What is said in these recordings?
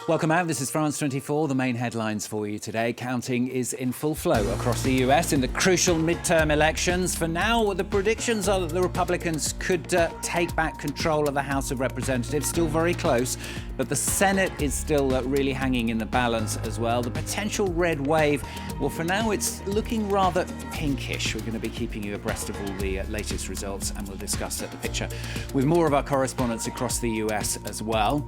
Welcome out. This is France 24. The main headlines for you today. Counting is in full flow across the US in the crucial midterm elections. For now, the predictions are that the Republicans could take back control of the House of Representatives. Still very close, but the Senate is still really hanging in the balance as well. The potential red wave, well, for now, it's looking rather pinkish. We're going to be keeping you abreast of all the latest results, and we'll discuss the picture with more of our correspondents across the US as well.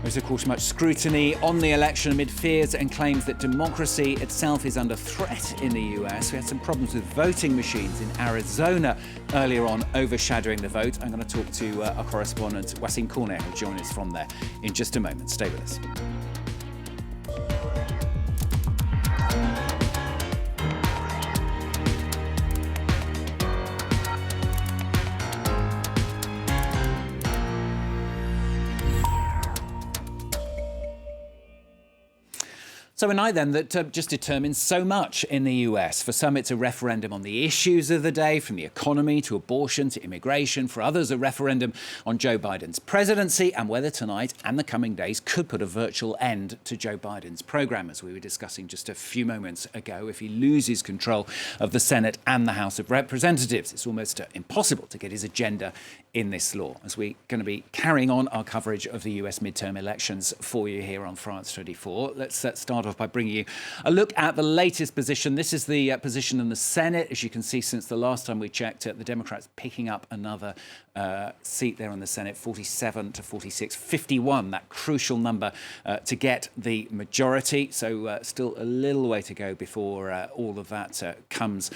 There's, of course, much scrutiny on the election amid fears and claims that democracy itself is under threat in the US. We had some problems with voting machines in Arizona earlier on, overshadowing the vote. I'm going to talk to our correspondent, Wasim Kournet, who'll join us from there in just a moment. Stay with us. So a night then that just determines so much in the US. For some, it's a referendum on the issues of the day, from the economy to abortion to immigration. For others, a referendum on Joe Biden's presidency and whether tonight and the coming days could put a virtual end to Joe Biden's programme, as we were discussing just a few moments ago. If he loses control of the Senate and the House of Representatives, it's almost impossible to get his agenda in this law. As we're going to be carrying on our coverage of the US midterm elections for you here on France 24. Let's start off by bringing you a look at the latest position. This is the position in the Senate. As you can see, since the last time we checked, the Democrats picking up another seat there in the Senate, 47 to 46, 51, that crucial number to get the majority. So still a little way to go before all of that comes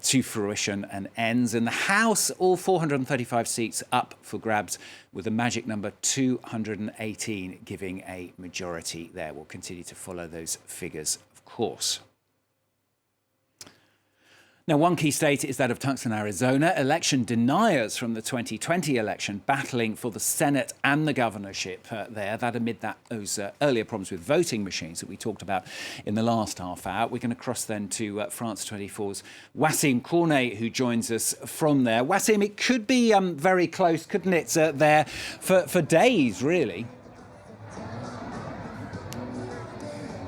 to fruition and ends. In the House, all 435 seats up for grabs, with the magic number 218 giving a majority there. We'll continue to follow those figures, of course. Now, one key state is that of Tucson, Arizona. Election deniers from the 2020 election battling for the Senate and the governorship there. That amid those earlier problems with voting machines that we talked about in the last half hour. We're going to cross then to France 24's Wasim Kournet, who joins us from there. Wasim, it could be very close, couldn't it, there for days, really?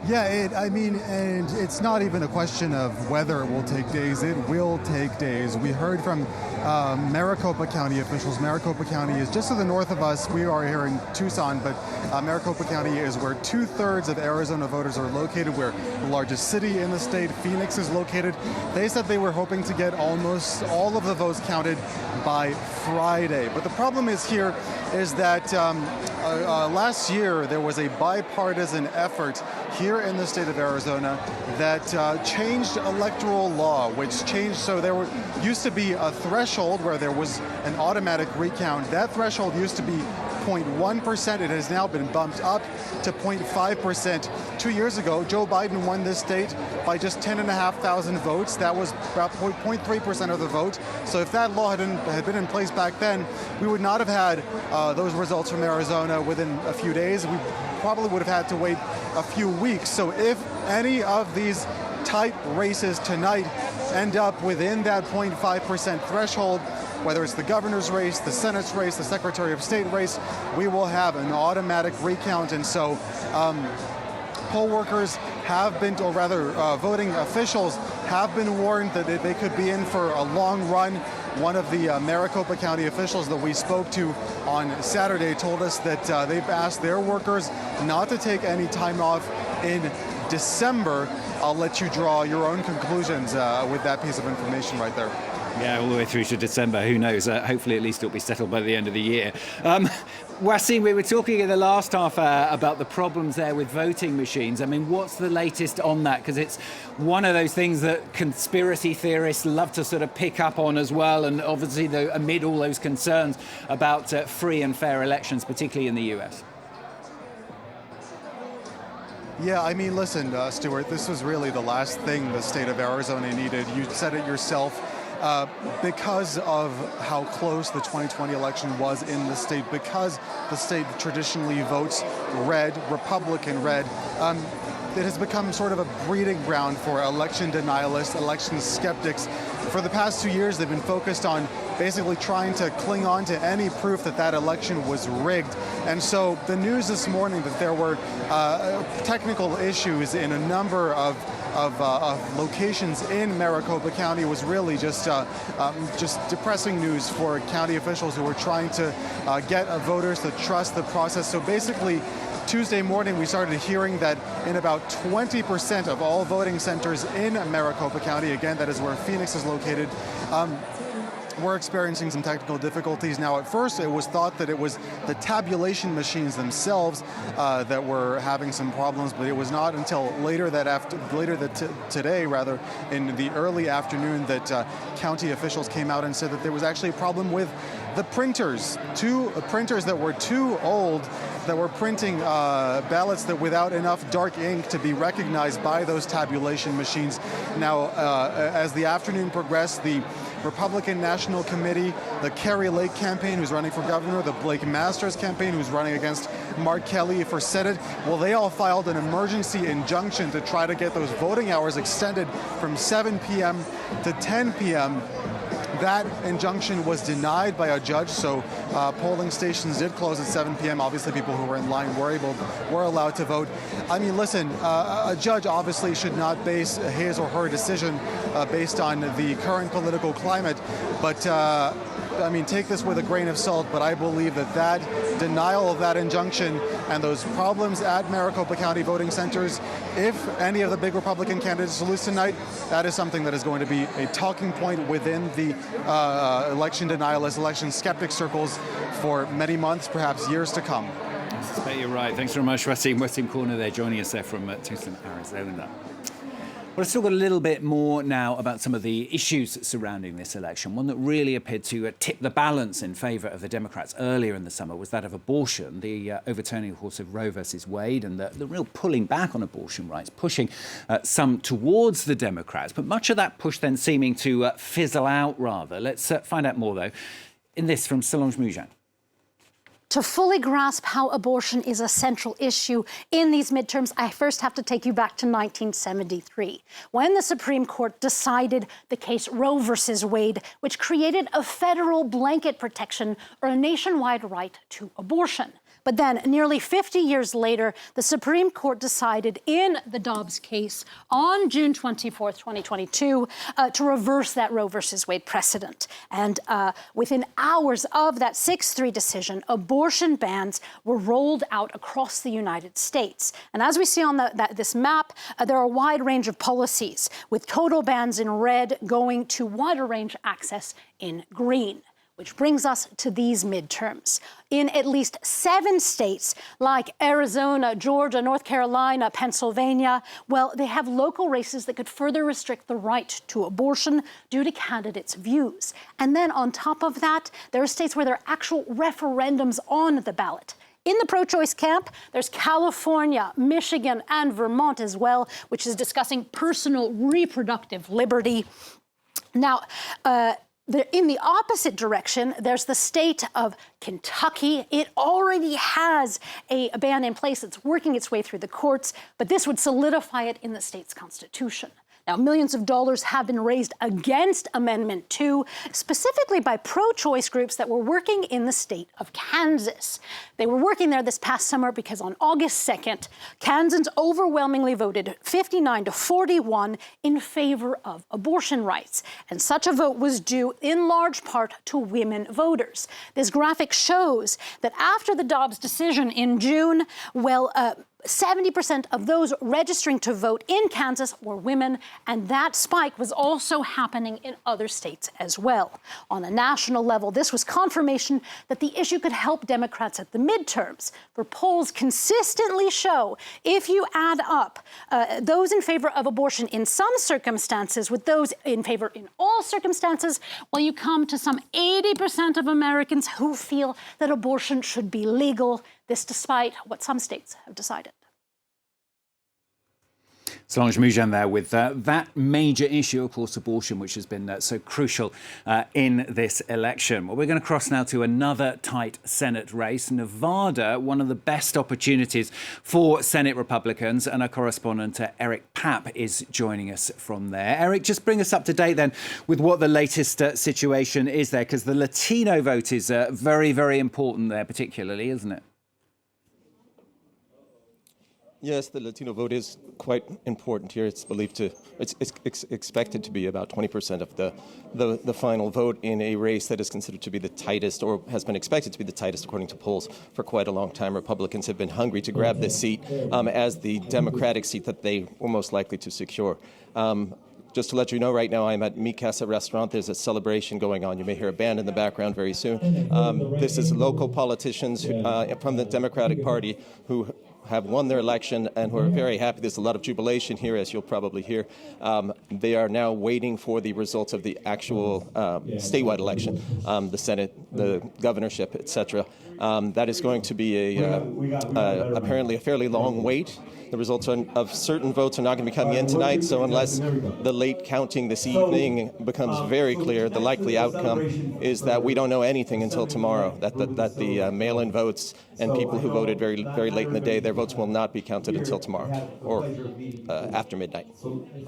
Yeah, and it's not even a question of whether it will take days. It will take days. We heard from Maricopa County officials. Maricopa County is just to the north of us. We are here in Tucson, but Maricopa County is where 2/3 of Arizona voters are located, where the largest city in the state, Phoenix, is located. They said they were hoping to get almost all of the votes counted by Friday. But the problem is that last year there was a bipartisan effort here in the state of Arizona that changed electoral law, which changed, so there used to be a threshold where there was an automatic recount. That threshold used to be 0.1%. It has now been bumped up to 0.5%. 2 years ago, Joe Biden won this state by just 10,500 votes. That was about 0.3% of the vote. So if that law had been in place back then, we would not have had those results from Arizona within a few days. We probably would have had to wait a few weeks. So if any of these tight races tonight end up within that 0.5% threshold, whether it's the governor's race, the Senate's race, the Secretary of State race, we will have an automatic recount. And so poll workers have been, or rather voting officials have been warned that they could be in for a long run. One of the Maricopa County officials that we spoke to on Saturday told us that they've asked their workers not to take any time off in December. I'll let you draw your own conclusions with that piece of information right there. Yeah, all the way through to December. Who knows? Hopefully, at least it'll be settled by the end of the year. Wasim, we were talking in the last half hour about the problems there with voting machines. I mean, what's the latest on that? Because it's one of those things that conspiracy theorists love to sort of pick up on as well. And obviously, amid all those concerns about free and fair elections, particularly in the US. Yeah, I mean, listen, Stuart, this was really the last thing the state of Arizona needed. You said it yourself. Because of how close the 2020 election was in the state, because the state traditionally votes red, Republican red, has become sort of a breeding ground for election denialists, election skeptics. For the past 2 years, they've been focused on basically trying to cling on to any proof that that election was rigged. And so the news this morning that there were technical issues in a number of locations in Maricopa County was really just depressing news for county officials who were trying to get voters to trust the process. So basically, Tuesday morning, we started hearing that in about 20% of all voting centers in Maricopa County, again, that is where Phoenix is located, we're experiencing some technical difficulties. Now, at first, it was thought that it was the tabulation machines themselves that were having some problems, but it was not until today, in the early afternoon, that county officials came out and said that there was actually a problem with the printers. Two printers that were too old, that were printing ballots that without enough dark ink to be recognized by those tabulation machines. Now, as the afternoon progressed, the Republican National Committee, the Kerry Lake campaign, who's running for governor, the Blake Masters campaign, who's running against Mark Kelly for Senate, well, they all filed an emergency injunction to try to get those voting hours extended from 7 p.m. to 10 p.m. That injunction was denied by a judge, so polling stations did close at 7 p.m. Obviously, people who were in line were allowed to vote. I mean, listen, a judge obviously should not base his or her decision based on the current political climate, but I mean, take this with a grain of salt, but I believe that denial of that injunction and those problems at Maricopa County voting centers, if any of the big Republican candidates lose tonight, that is something that is going to be a talking point within the election denialist, election skeptic circles for many months, perhaps years to come. I suspect you're right. Thanks very much, Western Corner there, joining us there from Tucson, Arizona. Well, let's talk a little bit more now about some of the issues surrounding this election. One that really appeared to tip the balance in favour of the Democrats earlier in the summer was that of abortion, the overturning, of course, of Roe versus Wade, and the real pulling back on abortion rights, pushing some towards the Democrats. But much of that push then seeming to fizzle out, rather. Let's find out more, though, in this from Solange Moujan. To fully grasp how abortion is a central issue in these midterms, I first have to take you back to 1973, when the Supreme Court decided the case Roe versus Wade, which created a federal blanket protection or a nationwide right to abortion. But then, nearly 50 years later, the Supreme Court decided in the Dobbs case on June 24, 2022, to reverse that Roe versus Wade precedent. And within hours of that 6-3 decision, abortion bans were rolled out across the United States. And as we see on this map, there are a wide range of policies, with total bans in red going to wider range access in green. Which brings us to these midterms. In at least 7 states, like Arizona, Georgia, North Carolina, Pennsylvania, well, they have local races that could further restrict the right to abortion due to candidates' views. And then on top of that, there are states where there are actual referendums on the ballot. In the pro-choice camp, there's California, Michigan, and Vermont as well, which is discussing personal reproductive liberty. Now, in the opposite direction, there's the state of Kentucky. It already has a ban in place that's working its way through the courts, but this would solidify it in the state's constitution. Now, millions of dollars have been raised against Amendment 2, specifically by pro-choice groups that were working in the state of Kansas. They were working there this past summer because on August 2nd, Kansans overwhelmingly voted 59-41 in favor of abortion rights. And such a vote was due in large part to women voters. This graphic shows that after the Dobbs decision in June, 70% of those registering to vote in Kansas were women, and that spike was also happening in other states as well. On a national level, this was confirmation that the issue could help Democrats at the midterms, for polls consistently show if you add up those in favor of abortion in some circumstances with those in favor in all circumstances, well, you come to some 80% of Americans who feel that abortion should be legal. This despite what some states have decided. Solange Mougen there with that major issue, of course, abortion, which has been so crucial in this election. Well, we're going to cross now to another tight Senate race. Nevada, one of the best opportunities for Senate Republicans, and our correspondent Eric Papp is joining us from there. Eric, just bring us up to date then with what the latest situation is there, because the Latino vote is very, very important there, particularly, isn't it? Yes, the Latino vote is quite important here. It's expected to be about 20% of the final vote in a race that is considered to be the tightest, or has been expected to be the tightest according to polls for quite a long time. Republicans have been hungry to grab this seat as the Democratic seat that they were most likely to secure. Just to let you know, right now I'm at Mi Casa restaurant. There's a celebration going on. You may hear a band in the background very soon. This is local politicians from the Democratic Party who have won their election and who are very happy. There's a lot of jubilation here, as you'll probably hear. They are now waiting for the results of the actual statewide election, the Senate, the governorship, etc. That is going to be apparently a fairly long wait. The results of certain votes are not going to be coming in tonight, so unless the late counting this evening becomes very clear, the likely outcome is that we don't know anything until tomorrow, that the mail-in votes and people who voted very, very late in the day, their votes will not be counted until tomorrow or after midnight.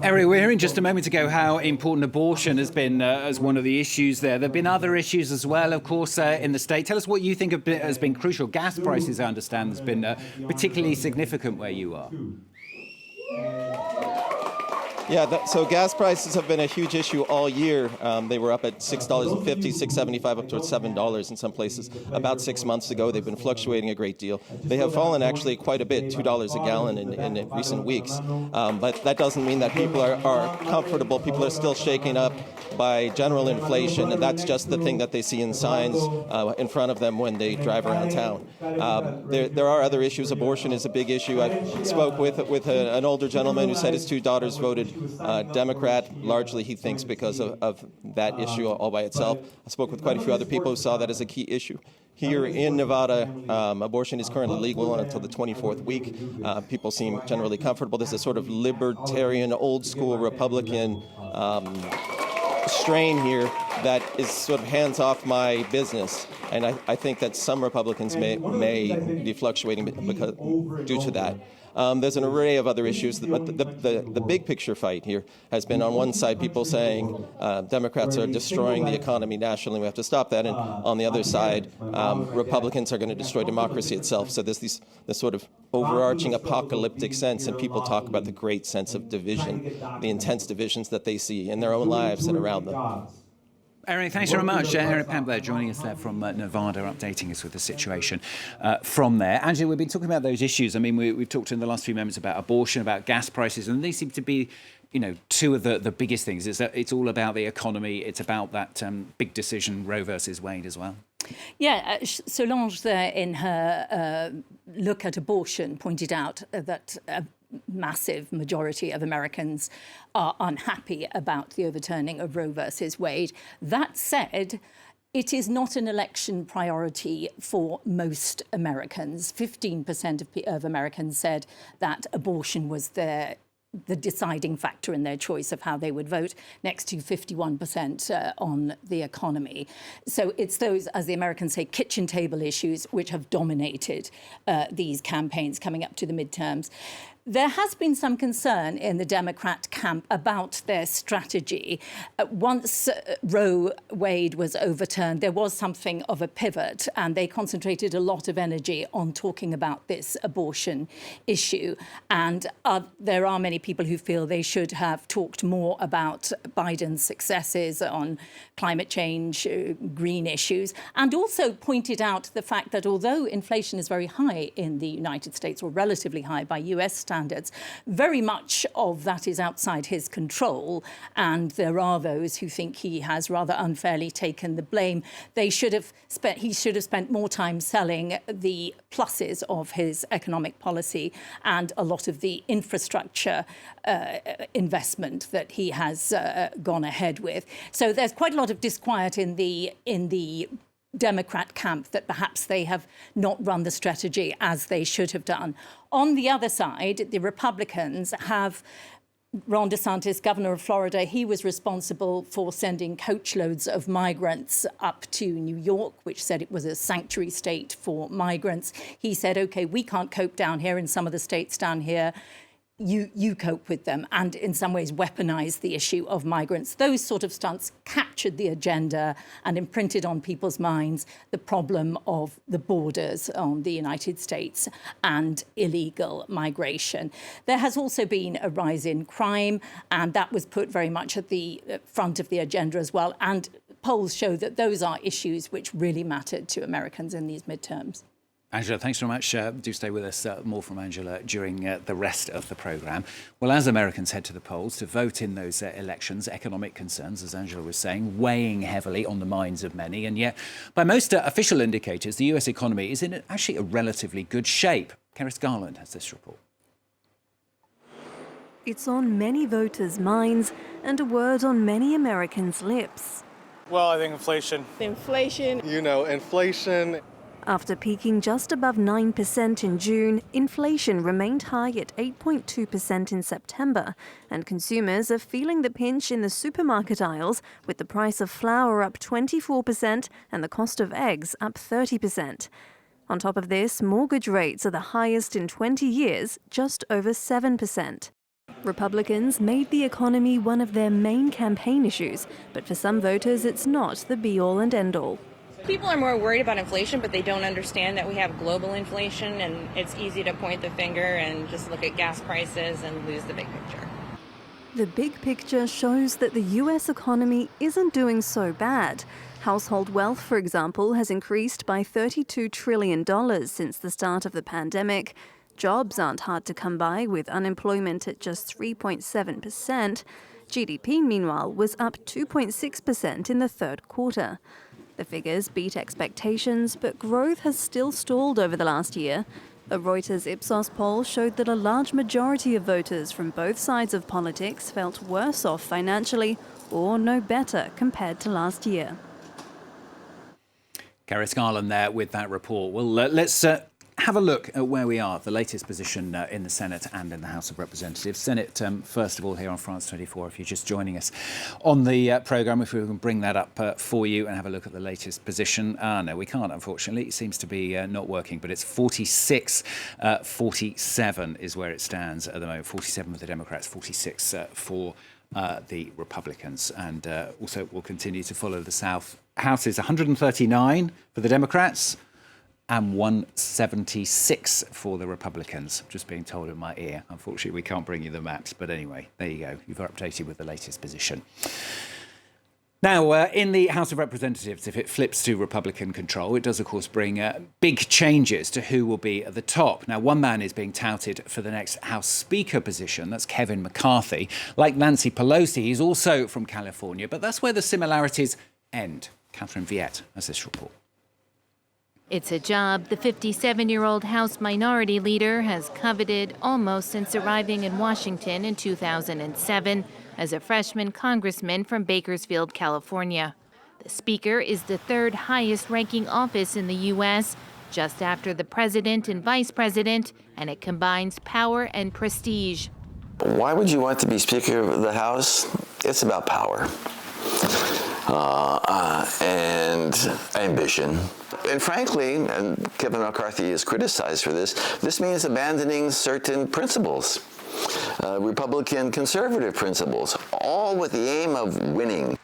Eric, we're hearing just a moment ago how important abortion has been as one of the issues there. There have been other issues as well, of course, in the state. Tell us what you think has been crucial. Gas prices, I understand, has been particularly significant where you are. Yeah, so gas prices have been a huge issue all year. They were up at $6.50, $6.75, up to $7 in some places. About 6 months ago, they've been fluctuating a great deal. They have fallen actually quite a bit, $2 a gallon in recent weeks. But that doesn't mean that people are comfortable. People are still shaken up by general inflation, and that's just the thing that they see in signs in front of them when they drive around town. There are other issues. Abortion is a big issue. I spoke with an older gentleman who said his two daughters voted Democrat, largely he thinks because of that issue all by itself. I spoke with quite a few other people who saw that as a key issue. Here in Nevada, abortion is currently legal until the 24th week. People seem generally comfortable. There's a sort of libertarian, old-school Republican strain here that is sort of hands off my business, and I think that some Republicans may be fluctuating due to that. There's an array of other issues, but the big picture fight here has been on one side people saying Democrats are destroying the economy nationally, we have to stop that, and on the other side Republicans are going to destroy democracy itself. So there's this sort of overarching apocalyptic sense, and people talk about the great sense of division, the intense divisions that they see in their own lives and around them. Eric, thanks very much. Eric Papp there joining us there from Nevada, updating us with the situation from there. Angela, we've been talking about those issues. I mean, we've talked in the last few moments about abortion, about gas prices, and they seem to be, two of the biggest things. It's all about the economy. It's about that big decision, Roe versus Wade, as well. Yeah, Solange there in her look at abortion pointed out that massive majority of Americans are unhappy about the overturning of Roe versus Wade. That said, it is not an election priority for most Americans. 15% of Americans said that abortion was the deciding factor in their choice of how they would vote, next to 51% on the economy. So it's those, as the Americans say, kitchen table issues which have dominated these campaigns coming up to the midterms. There has been some concern in the Democrat camp about their strategy. Once Roe Wade was overturned, there was something of a pivot, and they concentrated a lot of energy on talking about this abortion issue. And there are many people who feel they should have talked more about Biden's successes on climate change, green issues, and also pointed out the fact that although inflation is very high in the United States, or relatively high by US standards, very much of that is outside his control, and there are those who think he has rather unfairly taken the blame. He should have spent more time selling the pluses of his economic policy and a lot of the infrastructure investment that he has gone ahead with. So there's quite a lot of disquiet in the Democrat camp that perhaps they have not run the strategy as they should have done. On the other side, the Republicans have Ron DeSantis, governor of Florida. He was responsible for sending coachloads of migrants up to New York, which said it was a sanctuary state for migrants. He said, OK, we can't cope down here in some of the states down here. You cope with them, and in some ways weaponise the issue of migrants. Those sort of stunts captured the agenda and imprinted on people's minds the problem of the borders on the United States and illegal migration. There has also been a rise in crime, and that was put very much at the front of the agenda as well. And polls show that those are issues which really mattered to Americans in these midterms. Angela, thanks very much. Do stay with us. More from Angela during the rest of the programme. Well, as Americans head to the polls to vote in those elections, economic concerns, as Angela was saying, weighing heavily on the minds of many. And yet, by most official indicators, the US economy is in actually a relatively good shape. Keris Garland has this report. It's on many voters' minds and a word on many Americans' lips. Well, I think inflation. Inflation. You know, inflation. After peaking just above 9% in June, inflation remained high at 8.2% in September, and consumers are feeling the pinch in the supermarket aisles, with the price of flour up 24% and the cost of eggs up 30%. On top of this, mortgage rates are the highest in 20 years, just over 7%. Republicans made the economy one of their main campaign issues, but for some voters it's not the be-all and end-all. People are more worried about inflation, but they don't understand that we have global inflation, and it's easy to point the finger and just look at gas prices and lose the big picture. The big picture shows that the US economy isn't doing so bad. Household wealth, for example, has increased by $32 trillion since the start of the pandemic. Jobs aren't hard to come by, with unemployment at just 3.7%. GDP, meanwhile, was up 2.6% in the third quarter. The figures beat expectations, but growth has still stalled over the last year. A Reuters Ipsos poll showed that a large majority of voters from both sides of politics felt worse off financially or no better compared to last year. Keris Garland there with that report. Well, let's have a look at where we are, the latest position in the Senate and in the House of Representatives. Senate, first of all, here on France 24, if you're just joining us on the programme, if we can bring that up for you and have a look at the latest position. No, we can't, unfortunately. It seems to be not working, but it's 46-47 is where it stands at the moment. 47 for the Democrats, 46 for the Republicans. And also we'll continue to follow the South. House is 139 for the Democrats and 176 for the Republicans. Just being told in my ear. Unfortunately, we can't bring you the maps. But anyway, there you go. You've updated with the latest position. Now, in the House of Representatives, if it flips to Republican control, it does, of course, bring big changes to who will be at the top. Now, one man is being touted for the next House Speaker position. That's Kevin McCarthy. Like Nancy Pelosi, he's also from California. But that's where the similarities end. Catherine Viette has this report. It's a job the 57-year-old House Minority Leader has coveted almost since arriving in Washington in 2007 as a freshman congressman from Bakersfield, California. The Speaker is the third highest-ranking office in the U.S., just after the President and Vice President, and it combines power and prestige. Why would you want to be Speaker of the House? It's about power. And ambition. And frankly, and Kevin McCarthy is criticized for this means abandoning certain principles, Republican conservative principles, all with the aim of winning.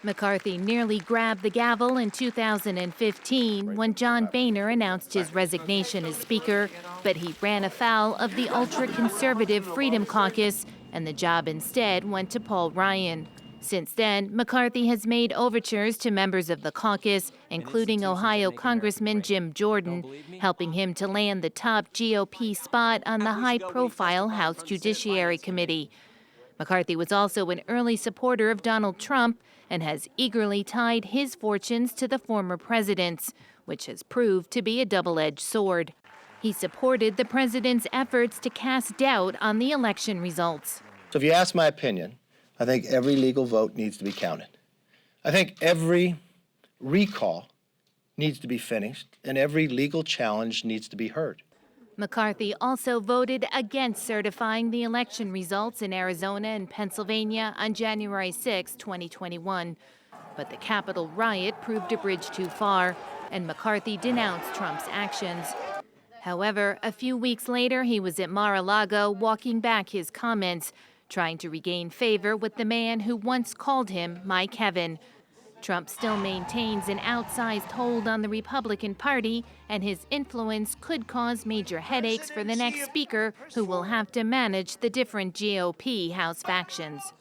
McCarthy nearly grabbed the gavel in 2015 when John Boehner announced his resignation as Speaker, but he ran afoul of the ultra-conservative Freedom Caucus, and the job instead went to Paul Ryan. Since then, McCarthy has made overtures to members of the caucus, including Ohio Congressman Jim Jordan, helping him to land the top GOP spot on the high-profile House Judiciary Committee. McCarthy was also an early supporter of Donald Trump and has eagerly tied his fortunes to the former president's, which has proved to be a double-edged sword. He supported the president's efforts to cast doubt on the election results. So if you ask my opinion, I think every legal vote needs to be counted. I think every recall needs to be finished, and every legal challenge needs to be heard. McCarthy also voted against certifying the election results in Arizona and Pennsylvania on January 6, 2021. But the Capitol riot proved a bridge too far, and McCarthy denounced Trump's actions. However, a few weeks later, he was at Mar-a-Lago walking back his comments, trying to regain favor with the man who once called him My Kevin. Trump still maintains an outsized hold on the Republican Party, and his influence could cause major headaches for the next speaker, who will have to manage the different GOP House factions.